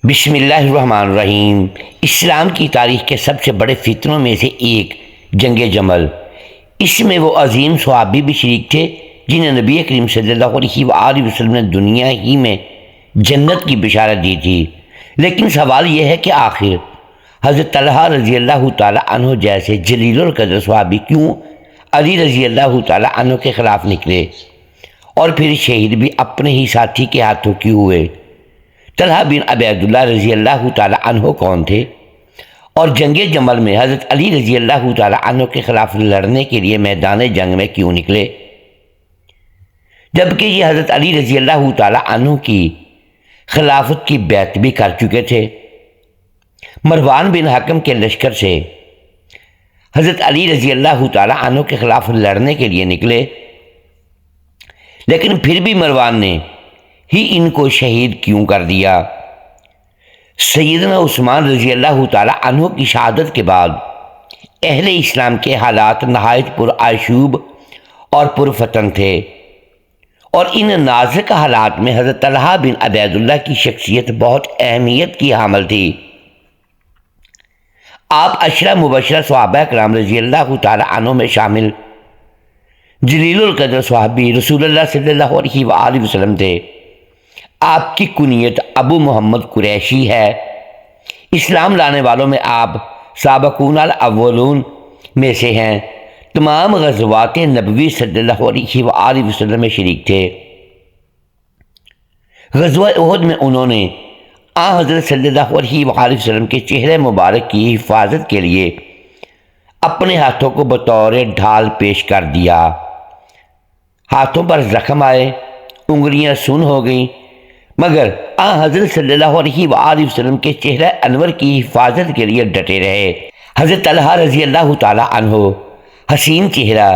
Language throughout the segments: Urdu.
بسم اللہ الرحمن الرحیم۔ اسلام کی تاریخ کے سب سے بڑے فتنوں میں سے ایک جنگ جمل۔ اس میں وہ عظیم صحابی بھی شریک تھے جنہیں نبی کریم صلی اللہ علیہ وآلہ وسلم نے دنیا ہی میں جنت کی بشارت دی تھی۔ لیکن سوال یہ ہے کہ آخر حضرت طلحہ رضی اللہ تعالی عنہ جیسے جلیل القدر صحابی کیوں علی رضی اللہ تعالی عنہ کے خلاف نکلے اور پھر شہید بھی اپنے ہی ساتھی کے ہاتھوں کیوں ہوئے؟ طلحہ بن عبید اللہ رضی اللہ تعالی عنہ کون تھے اور جنگ جمل میں حضرت علی رضی اللہ تعالی عنہ کے خلاف لڑنے کے لیے میدان جنگ میں کیوں نکلے، جبکہ یہ حضرت علی رضی اللہ تعالی عنہ کی خلافت کی بیعت بھی کر چکے تھے؟ مروان بن حکم کے لشکر سے حضرت علی رضی اللہ تعالی عنہ کے خلاف لڑنے کے لیے نکلے، لیکن پھر بھی مروان نے ہی ان کو شہید کیوں کر دیا؟ سیدنا عثمان رضی اللہ تعالی عنہ کی شہادت کے بعد اہل اسلام کے حالات نہایت پرآشوب اور پرفتن تھے، اور ان نازک حالات میں حضرت طلحہ بن عبید اللہ کی شخصیت بہت اہمیت کی حامل تھی۔ آپ عشرہ مبشرہ صحابہ کرام رضی اللہ تعالی عنہ میں شامل جلیل القدر صحابی رسول اللہ صلی اللہ علیہ وآلہ وسلم تھے۔ آپ کی کنیت ابو محمد قریشی ہے۔ اسلام لانے والوں میں آپ سابقون الاولون میں سے ہیں۔ تمام غزوات نبوی صلی اللہ علیہ وآلہ وسلم میں شریک تھے۔ غزوہ احد میں انہوں نے حضرت صلی اللہ علیہ وآلہ وسلم کے چہرے مبارک کی حفاظت کے لیے اپنے ہاتھوں کو بطور ڈھال پیش کر دیا۔ ہاتھوں پر زخم آئے، انگلیاں سن ہو گئیں، مگر حضرت صلی اللہ علیہ وآلہ وسلم کے چہرہ انور کی حفاظت کے لیے ڈٹے رہے۔ حضرت طلحہ رضی اللہ تعالی عنہ حسین چہرہ،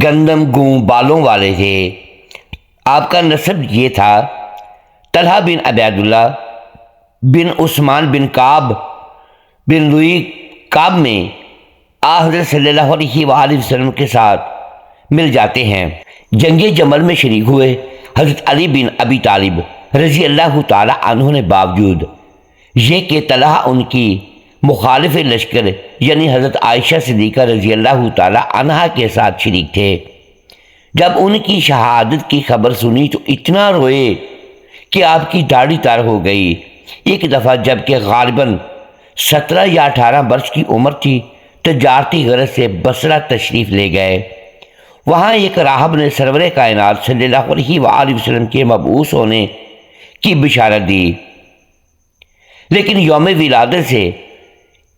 گندم گوں بالوں والے تھے۔ آپ کا نسب یہ تھا: طلحہ بن عبید اللہ بن عثمان بن کعب بن لوئی کعب میں حضرت صلی اللہ علیہ وآلہ وسلم کے ساتھ مل جاتے ہیں۔ جنگ جمل میں شریک ہوئے حضرت علی بن ابی طالب رضی اللہ تعالی عنہ نے باوجود یہ کہ طلحہ ان کی مخالف لشکر یعنی حضرت عائشہ صدیقہ رضی اللہ تعالی عنہ کے ساتھ شریک تھے، جب ان کی شہادت کی خبر سنی تو اتنا روئے کہ آپ کی داڑھی تار ہو گئی۔ ایک دفعہ جب کہ غالباً 17 یا 18 برس کی عمر تھی، تجارتی غرض سے بصرہ تشریف لے گئے۔ وہاں ایک راہب نے سرور کائنات صلی اللہ علیہ وآلہ وسلم کے مبعوث ہونے کی بشارت دی، لیکن یوم ولادت سے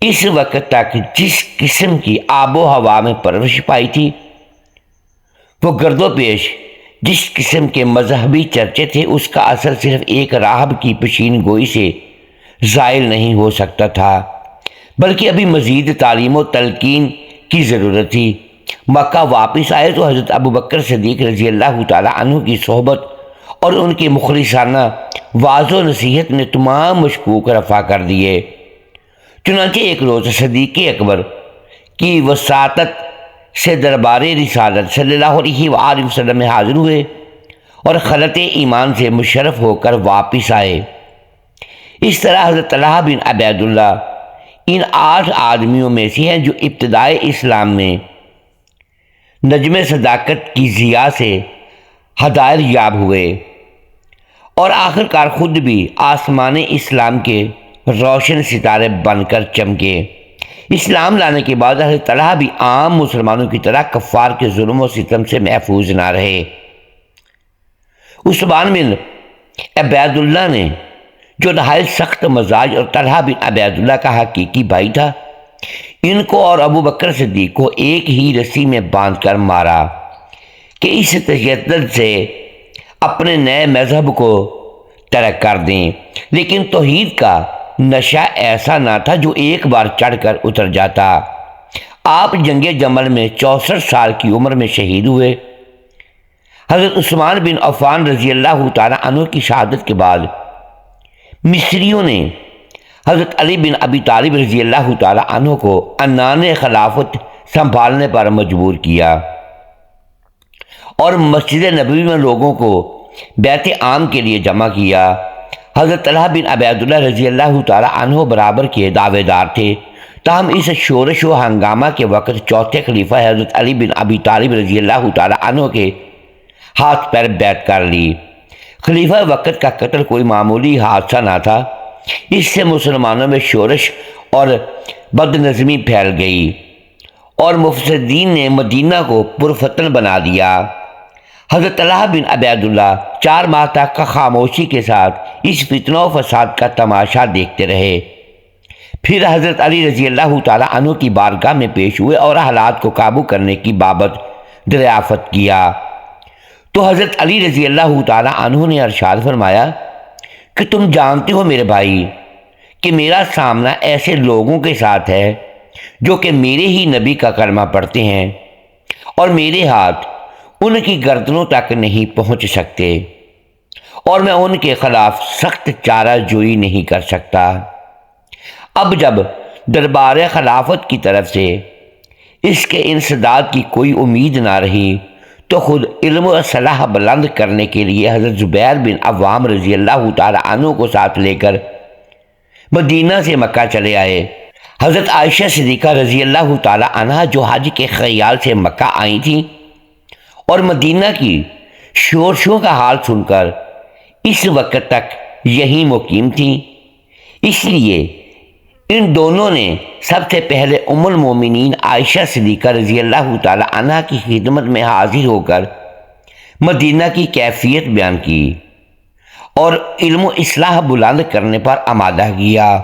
اس وقت تک جس قسم کی آب و ہوا میں پرورش پائی تھی، وہ گرد و پیش جس قسم کے مذہبی چرچے تھے، اس کا اثر صرف ایک راہب کی پیشین گوئی سے زائل نہیں ہو سکتا تھا، بلکہ ابھی مزید تعلیم و تلقین کی ضرورت تھی۔ مکہ واپس آئے تو حضرت ابو بکر صدیق رضی اللہ تعالی عنہ کی صحبت اور ان کی مخلصانہ واعظ و نصیحت نے تمام مشکوک رفع کر دیے۔ چنانچہ ایک روز صدیق اکبر کی وساطت سے دربار رسالت صلی اللہ علیہ وآلہ وسلم میں حاضر ہوئے اور خلط ایمان سے مشرف ہو کر واپس آئے۔ اس طرح حضرت طلحہ بن عبید اللہ ان 8 آدمیوں میں سے ہیں جو ابتدائے اسلام میں نجم صداقت کی ضیاء سے ہدایت یاب ہوئے اور آخرکار خود بھی آسمان اسلام کے روشن ستارے بن کر چمکے۔ اسلام لانے کے بعد حضرت طلحہ بھی عام مسلمانوں کی طرح کفار کے ظلم و ستم سے محفوظ نہ رہے۔ عثمان بن عبید اللہ نے جو نہایت سخت مزاج اور طلحہ بن عبید اللہ کا حقیقی بھائی تھا، ان کو اور ابو بکر صدیق کو ایک ہی رسی میں باندھ کر مارا کہ اس تشدد سے اپنے نئے مذہب کو ترک کر دیں، لیکن توحید کا نشہ ایسا نہ تھا جو ایک بار چڑھ کر اتر جاتا۔ آپ جنگ جمل میں 64 سال کی عمر میں شہید ہوئے۔ حضرت عثمان بن عفان رضی اللہ تعالی عنہ کی شہادت کے بعد مصریوں نے حضرت علی بن ابی طالب رضی اللہ تعالی عنہ کو عنان خلافت سنبھالنے پر مجبور کیا اور مسجد نبوی میں لوگوں کو بیعت عام کے لیے جمع کیا۔ حضرت طلحہ بن عبیداللہ رضی اللہ تعالیٰ عنہ برابر کے دعوے دار تھے، تاہم اس شورش و ہنگامہ کے وقت چوتھے خلیفہ حضرت علی بن ابی طالب رضی اللہ تعالیٰ عنہ کے ہاتھ پیر بیعت کر لی۔ خلیفہ وقت کا قتل کوئی معمولی حادثہ نہ تھا، اس سے مسلمانوں میں شورش اور بد نظمی پھیل گئی اور مفسدین نے مدینہ کو پرفتن بنا دیا۔ حضرت طلحہ بن عبیداللہ 4 ماہ تک خاموشی کے ساتھ اس فتنہ و فساد کا تماشا دیکھتے رہے، پھر حضرت علی رضی اللہ تعالیٰ عنہ کی بارگاہ میں پیش ہوئے اور حالات کو قابو کرنے کی بابت دریافت کیا تو حضرت علی رضی اللہ تعالیٰ عنہ نے ارشاد فرمایا کہ تم جانتے ہو میرے بھائی کہ میرا سامنا ایسے لوگوں کے ساتھ ہے جو کہ میرے ہی نبی کا کلمہ پڑھتے ہیں اور میرے ہاتھ ان کی گردنوں تک نہیں پہنچ سکتے اور میں ان کے خلاف سخت چارہ جوئی نہیں کر سکتا۔ اب جب دربار خلافت کی طرف سے اس کے انسداد کی کوئی امید نہ رہی تو خود علم و صلاح بلند کرنے کے لیے حضرت زبیر بن عوام رضی اللہ تعالیٰ عنہ کو ساتھ لے کر مدینہ سے مکہ چلے آئے۔ حضرت عائشہ صدیقہ رضی اللہ تعالیٰ عنہ جو حج کے خیال سے مکہ آئی تھیں اور مدینہ کی شورشوں کا حال سن کر اس وقت تک یہیں مقیم تھیں، اس لیے ان دونوں نے سب سے پہلے ام المومنین عائشہ صدیقہ رضی اللہ تعالی عنہ کی خدمت میں حاضر ہو کر مدینہ کی کیفیت بیان کی اور علم و اصلاح بلند کرنے پر آمادہ کیا۔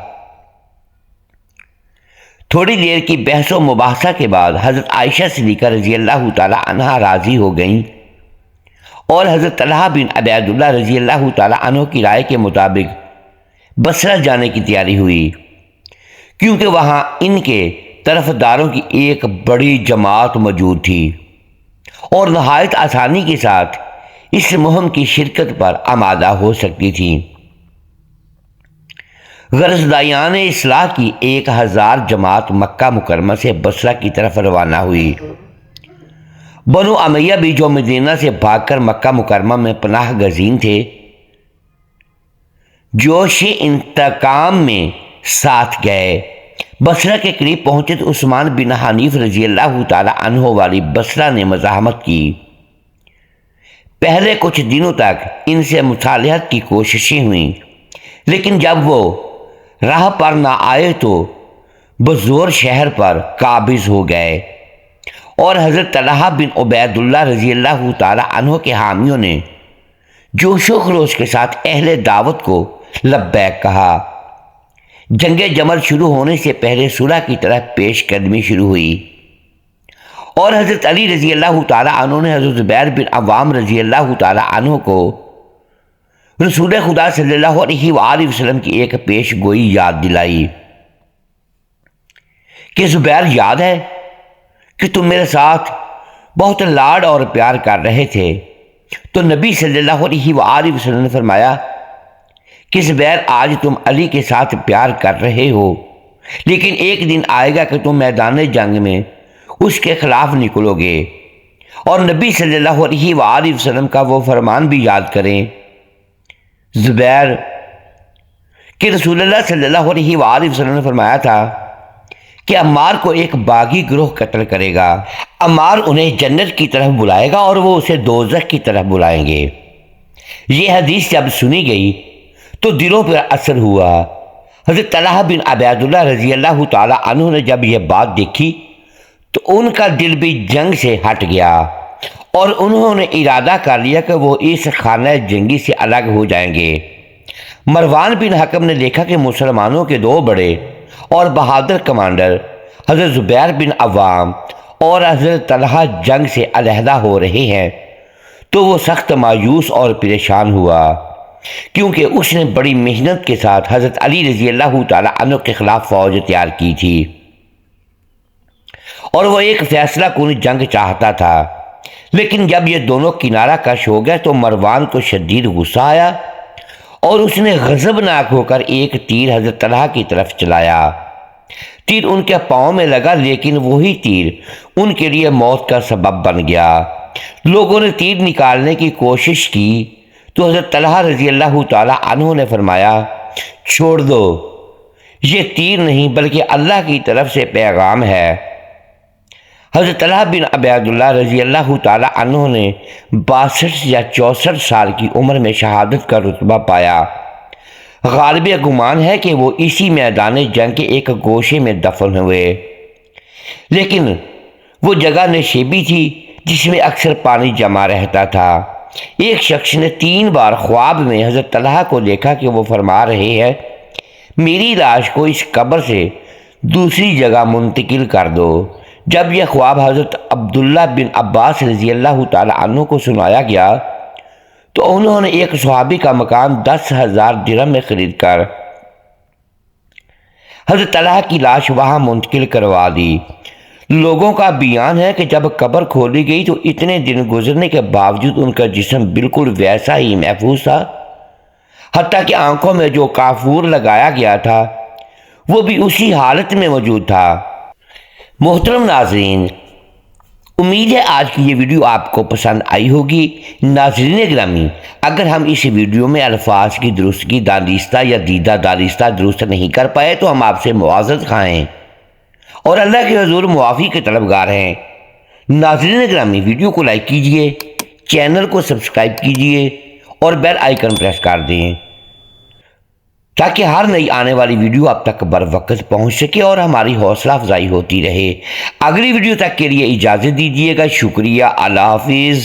تھوڑی دیر کی بحث و مباحثہ کے بعد حضرت عائشہ صدیقہ رضی اللہ تعالی عنہ راضی ہو گئیں اور حضرت طلحہ بن عبیداللہ رضی اللہ تعالی عنہ کی رائے کے مطابق بصرہ جانے کی تیاری ہوئی، کیونکہ وہاں ان کے طرفداروں کی ایک بڑی جماعت موجود تھی اور نہایت آسانی کے ساتھ اس مہم کی شرکت پر آمادہ ہو سکتی تھی۔ غرضدائیان اصلاح کی 1000 جماعت مکہ مکرمہ سے بصرہ کی طرف روانہ ہوئی۔ بنو امیہ بھی جو مدینہ سے بھاگ کر مکہ مکرمہ میں پناہ گزین تھے، جوش انتقام میں ساتھ گئے۔ بصرہ کے قریب پہنچے تو عثمان بن حنیف رضی اللہ تعالی عنہ والی بصرہ نے مزاحمت کی۔ پہلے کچھ دنوں تک ان سے مصالحت کی کوششیں ہوئیں، لیکن جب وہ راہ پر نہ آئے تو بزور شہر پر قابض ہو گئے اور حضرت طلحہ بن عبیداللہ رضی اللہ تعالی عنہ کے حامیوں نے جوش و خروش کے ساتھ اہل دعوت کو لبیک کہا۔ جنگ جمل شروع ہونے سے پہلے صلح کی طرف پیش قدمی شروع ہوئی اور حضرت علی رضی اللہ تعالی عنہ نے حضرت زبیر بن عوام رضی اللہ تعالی عنہ کو رسول خدا صلی اللہ علیہ وآلہ وسلم کی ایک پیش گوئی یاد دلائی کہ زبیر، یاد ہے کہ تم میرے ساتھ بہت لاڈ اور پیار کر رہے تھے؟ تو نبی صلی اللہ علیہ وآلہ وسلم نے فرمایا کہ زبیر، آج تم علی کے ساتھ پیار کر رہے ہو، لیکن ایک دن آئے گا کہ تم میدان جنگ میں اس کے خلاف نکلو گے۔ اور نبی صلی اللہ علیہ وآلہ وسلم کا وہ فرمان بھی یاد کریں، زبیر، کہ رسول اللہ صلی اللہ علیہ وآلہ وسلم نے فرمایا تھا کہ عمار کو ایک باغی گروہ قتل کرے گا، عمار انہیں جنت کی طرف بلائے گا اور وہ اسے دوزخ کی طرف بلائیں گے۔ یہ حدیث جب سنی گئی تو دلوں پر اثر ہوا۔ حضرت طلحہ بن عبیداللہ رضی اللہ تعالی عنہ نے جب یہ بات دیکھی تو ان کا دل بھی جنگ سے ہٹ گیا اور انہوں نے ارادہ کر لیا کہ وہ اس خانہ جنگی سے الگ ہو جائیں گے۔ مروان بن حکم نے دیکھا کہ مسلمانوں کے 2 بڑے اور بہادر کمانڈر حضرت زبیر بن عوام اور حضرت طلحہ جنگ سے علیحدہ ہو رہے ہیں تو وہ سخت مایوس اور پریشان ہوا، کیونکہ اس نے بڑی محنت کے ساتھ حضرت علی رضی اللہ تعالی عنہ کے خلاف فوج تیار کی تھی اور وہ ایک فیصلہ کن جنگ چاہتا تھا۔ لیکن جب یہ دونوں کنارہ کش ہو گئے تو مروان کو شدید غصہ آیا اور اس نے غضبناک ہو کر ایک تیر حضرت طلحہ کی طرف چلایا۔ تیر ان کے پاؤں میں لگا، لیکن وہی تیر ان کے لیے موت کا سبب بن گیا۔ لوگوں نے تیر نکالنے کی کوشش کی تو حضرت طلحہ رضی اللہ تعالیٰ عنہ نے فرمایا چھوڑ دو، یہ تیر نہیں بلکہ اللہ کی طرف سے پیغام ہے۔ حضرت طلحہ بن عبید اللہ رضی اللہ تعالیٰ عنہ نے 62 یا 64 سال کی عمر میں شہادت کا رتبہ پایا۔ غالب گمان ہے کہ وہ اسی میدان جنگ کے ایک گوشے میں دفن ہوئے، لیکن وہ جگہ نشیبی تھی جس میں اکثر پانی جمع رہتا تھا۔ ایک شخص نے 3 بار خواب میں حضرت طلحہ کو دیکھا کہ وہ فرما رہے ہیں میری لاش کو اس قبر سے دوسری جگہ منتقل کر دو۔ جب یہ خواب حضرت عبداللہ بن عباس رضی اللہ تعالیٰ عنہ کو سنایا گیا تو انہوں نے ایک صحابی کا مکان 10,000 درہم میں خرید کر حضرت طلحہ کی لاش وہاں منتقل کروا دی۔ لوگوں کا بیان ہے کہ جب قبر کھولی گئی تو اتنے دن گزرنے کے باوجود ان کا جسم بالکل ویسا ہی محفوظ تھا، حتیٰ کہ آنکھوں میں جو کافور لگایا گیا تھا وہ بھی اسی حالت میں موجود تھا۔ محترم ناظرین، امید ہے آج کی یہ ویڈیو آپ کو پسند آئی ہوگی۔ ناظرین گرامی، اگر ہم اس ویڈیو میں الفاظ کی درستگی دانستہ یا دیدہ دانستہ درست نہیں کر پائے تو ہم آپ سے معذرت خواہیں اور اللہ کے حضور معافی کے طلبگار ہیں۔ ناظرین گرامی، ویڈیو کو لائک کیجئے، چینل کو سبسکرائب کیجئے اور بیل آئیکن پریس کر دیں تاکہ ہر نئی آنے والی ویڈیو آپ تک بر وقت پہنچ سکے اور ہماری حوصلہ افزائی ہوتی رہے۔ اگلی ویڈیو تک کے لیے اجازت دیجیے گا۔ شکریہ، اللہ حافظ۔